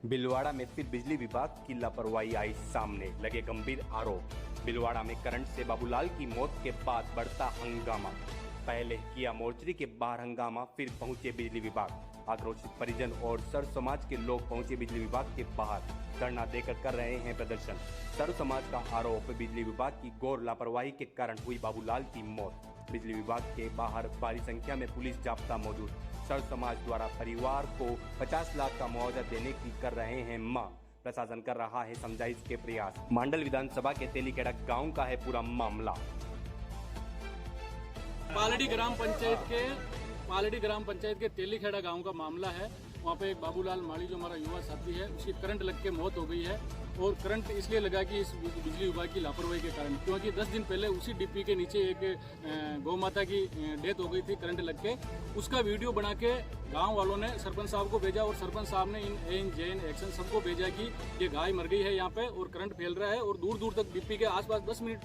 भीलवाड़ा में फिर बिजली विभाग की लापरवाही आई सामने, लगे गंभीर आरोप। भीलवाड़ा में करंट से बाबूलाल की मौत के बाद बढ़ता हंगामा। पहले किया मोर्चरी के बाहर हंगामा, फिर पहुंचे बिजली विभाग। आक्रोशित परिजन और सर्व समाज के लोग पहुंचे बिजली विभाग के बाहर, धरना देकर कर रहे हैं प्रदर्शन। सर्व समाज का आरोप, बिजली विभाग की घोर लापरवाही के कारण हुई बाबूलाल की मौत। बिजली विभाग के बाहर भारी संख्या में पुलिस जाब्ता मौजूद। सर्व समाज द्वारा परिवार को 50 लाख का मुआवजा देने की कर रहे हैं मांग। प्रशासन कर रहा है समझाइश के प्रयास। मांडल विधानसभा के तेलीखेड़ा गांव का है पूरा मामला। पालड़ी ग्राम पंचायत के तेलीखेड़ा गांव का मामला है। वहाँ पे एक बाबूलाल माली जो हमारा युवा साथी है, उसकी करंट लग के मौत हो गई है। और करंट इसलिए लगा कि इस बिजली विभाग की लापरवाही के कारण, क्योंकि 10 दिन पहले उसी डिप्पी के नीचे एक गौ माता की डेथ हो गई थी करंट लग के। उसका वीडियो बना के गांव वालों ने सरपंच साहब को भेजा और सरपंच साहब ने इन जैन एक्शन सबको भेजा कि ये गाय मर गई है यहाँ पे और करंट फैल रहा है। और दूर दूर तक डिप्पी के आसपास 10 मिनट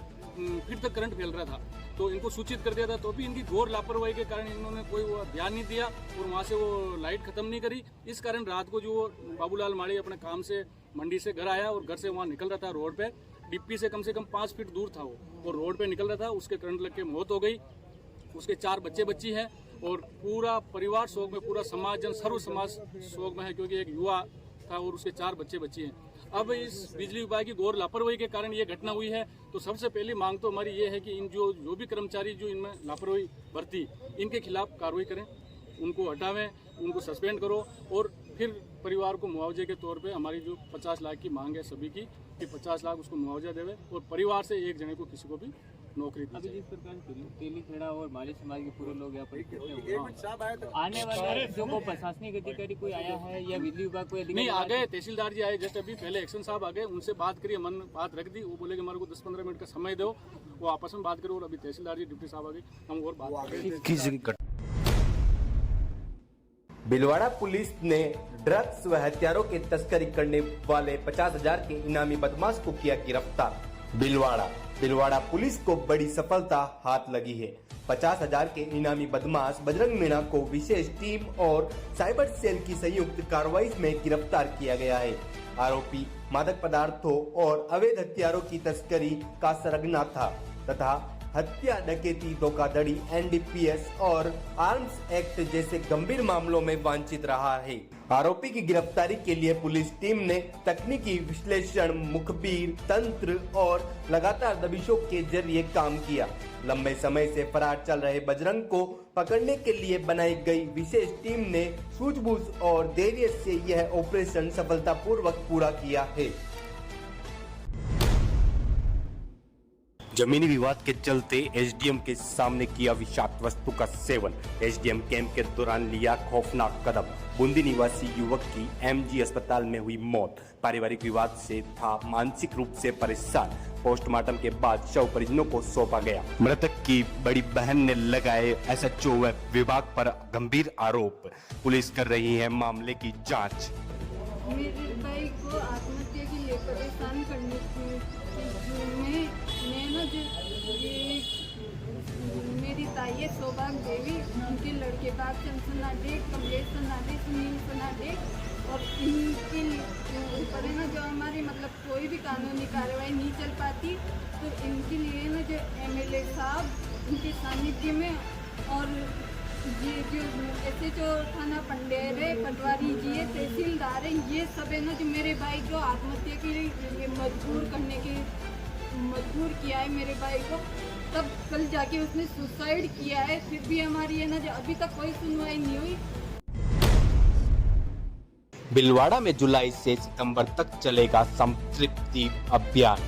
फिर तक करंट फैल रहा था, तो इनको सूचित कर दिया था। तो भी इनकी घोर लापरवाही के कारण इन्होंने कोई ध्यान नहीं दिया और वहाँ से वो लाइट खत्म नहीं करी। इस कारण रात को जो बाबूलाल माली अपने काम से मंडी से घर आया और घर से वहाँ निकल रहा था रोड पे, डिप्पी से कम 5 फीट दूर था वो रोड पे निकल रहा था। उसके करंट लग के मौत हो गई। उसके 4 बच्चे बच्ची हैं और पूरा परिवार शोक में, पूरा समाज जन सर्व समाज शोक में है, क्योंकि एक युवा था और उसके 4 बच्चे बच्ची हैं। अब इस बिजली विभाग की घोर लापरवाही के कारण ये घटना हुई है। तो सबसे पहली मांग तो हमारी ये है कि इन जो भी कर्मचारी जो इनमें लापरवाही बरती, इनके खिलाफ कार्रवाई करें, उनको हटावें, उनको सस्पेंड करो। और फिर परिवार को मुआवजे के तौर पे हमारी जो 50 लाख की मांग है सभी की, कि 50 लाख उसको मुआवजा देवे और परिवार से एक जने को किसी को भी नौकरी दी। अभी जिस प्रकार तेलीखेड़ा और माली समाज के पूरे लोग यहाँ पर आने वाले जो प्रशासनिक अधिकारी कोई आया है या बिजली विभाग कोई अधिकारी? नहीं, आ गए, तहसीलदार जी आए जस्ट अभी पहले, एक्शन साहब आ गए, उनसे बात करिए, मन बात रख दी। वो बोले कि हमारे को 10-15 मिनट का समय दो, वो आपस में बात करो। और अभी तहसीलदार जी डिप्टी साहब आ गए, हम और बात। भीलवाड़ा पुलिस ने ड्रग्स व हथियारों की तस्करी करने वाले 50,000 के इनामी बदमाश को किया गिरफ्तार। भीलवाड़ा पुलिस को बड़ी सफलता हाथ लगी है। 50,000 के इनामी बदमाश बजरंग मीणा को विशेष टीम और साइबर सेल की संयुक्त कार्रवाई में गिरफ्तार किया गया है। आरोपी मादक पदार्थों और अवैध हथियारों की तस्करी का सरगना था तथा हत्या, डकैती, धोखाधड़ी, एनडीपीएस और आर्म्स एक्ट जैसे गंभीर मामलों में वांछित रहा है। आरोपी की गिरफ्तारी के लिए पुलिस टीम ने तकनीकी विश्लेषण, मुखबिर तंत्र और लगातार दबिशों के जरिए काम किया। लंबे समय से फरार चल रहे बजरंग को पकड़ने के लिए बनाई गई विशेष टीम ने सूझबूझ और धैर्य से यह ऑपरेशन सफलतापूर्वक पूरा किया है। जमीनी विवाद के चलते एसडीएम के सामने किया विषाक्त वस्तु का सेवन। एसडीएम कैंप के दौरान लिया खौफनाक कदम। बूंदी निवासी युवक की एमजी अस्पताल में हुई मौत। पारिवारिक विवाद से था मानसिक रूप से परेशान। पोस्टमार्टम के बाद शव परिजनों को सौंपा गया। मृतक की बड़ी बहन ने लगाए एसएचओ व विभाग पर गंभीर आरोप। पुलिस कर रही है मामले की जाँच। मेरे भाई को आत्महत्या के लिए परेशान करने मेरी ताई सौभाग देवी, उनके लड़के बाप चंदसनाडे, कमलेश सनाडे, सुनील सनाडे और इनके ऊपर है ना जो हमारी मतलब कोई भी कानूनी कार्रवाई नहीं चल पाती, तो इनके लिए ना जो एमएलए साहब उनके सानिध्य में और ये जो एसएचओ थाना पंडेर है, पटवारी जी है, तहसीलदार है, ये सब है ना जो मेरे भाई को आत्महत्या के लिए मजबूर किया है मेरे भाई को। तब कल जाके उसने सुसाइड किया है। फिर भी हमारी है ना जो अभी तक कोई सुनवाई नहीं हुई। भीलवाड़ा में जुलाई से सितंबर तक चलेगा संतृप्ति अभियान।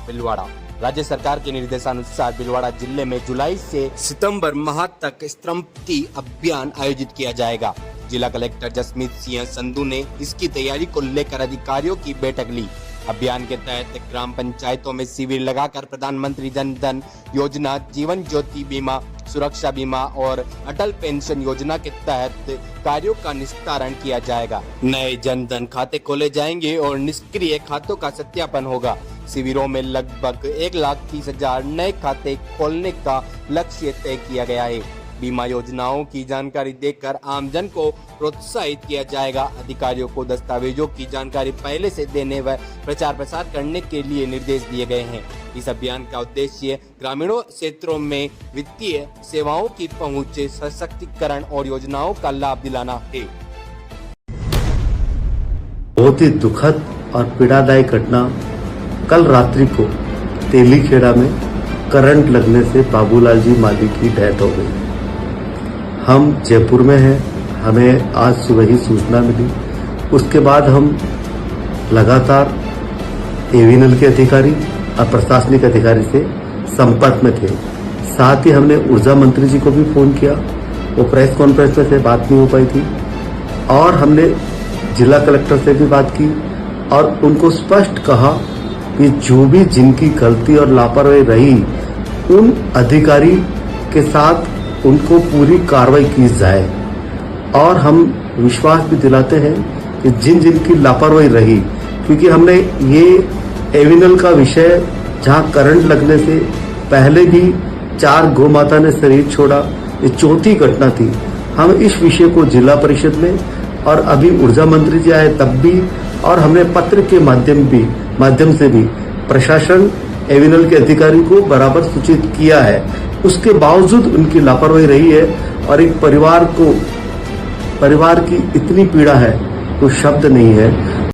भीलवाड़ा राज्य सरकार के निर्देशानुसार भीलवाड़ा जिले में जुलाई से सितंबर माह तक संतृप्ति अभियान आयोजित किया जाएगा। जिला कलेक्टर जसमीत सिंह संधू ने इसकी तैयारी को लेकर अधिकारियों की बैठक ली। अभियान के तहत ग्राम पंचायतों में शिविर लगाकर प्रधानमंत्री जन धन योजना, जीवन ज्योति बीमा, सुरक्षा बीमा और अटल पेंशन योजना के तहत कार्यों का निस्तारण किया जाएगा। नए जन धन खाते खोले जाएंगे और निष्क्रिय खातों का सत्यापन होगा। शिविरों में लगभग 1,30,000 नए खाते खोलने का लक्ष्य तय किया गया है। बीमा योजनाओं की जानकारी देकर आमजन को प्रोत्साहित किया जाएगा। अधिकारियों को दस्तावेजों की जानकारी पहले से देने व प्रचार प्रसार करने के लिए निर्देश दिए गए हैं। इस अभियान का उद्देश्य ग्रामीणों क्षेत्रों में वित्तीय सेवाओं की पहुंच, सशक्तिकरण और योजनाओं का लाभ दिलाना है। बहुत ही दुखद और पीड़ादायी घटना कल रात्रि को तेलीखेड़ा में करंट लगने से बाबूलाल जी माली की डेथ हो गई। हम जयपुर में हैं, हमें आज सुबह ही सूचना मिली। उसके बाद हम लगातार एवीएनएल के अधिकारी और प्रशासनिक अधिकारी से संपर्क में थे। साथ ही हमने ऊर्जा मंत्री जी को भी फोन किया, वो प्रेस कॉन्फ्रेंस में से बात नहीं हो पाई थी। और हमने जिला कलेक्टर से भी बात की और उनको स्पष्ट कहा कि जो भी जिनकी गलती और लापरवाही रही, उन अधिकारी के साथ उनको पूरी कार्रवाई की जाए। और हम विश्वास भी दिलाते हैं कि जिन जिन की लापरवाही रही, क्योंकि हमने ये एवीएनएल का विषय जहां करंट लगने से पहले भी 4 गौ माता ने शरीर छोड़ा, ये चौथी घटना थी। हम इस विषय को जिला परिषद में और अभी ऊर्जा मंत्री जी आए तब भी, और हमने पत्र के माध्यम से भी प्रशासन एवीएनएल के अधिकारी को बराबर सूचित किया है। उसके बावजूद उनकी लापरवाही रही है और एक परिवार की इतनी पीड़ा है, कोई शब्द नहीं है।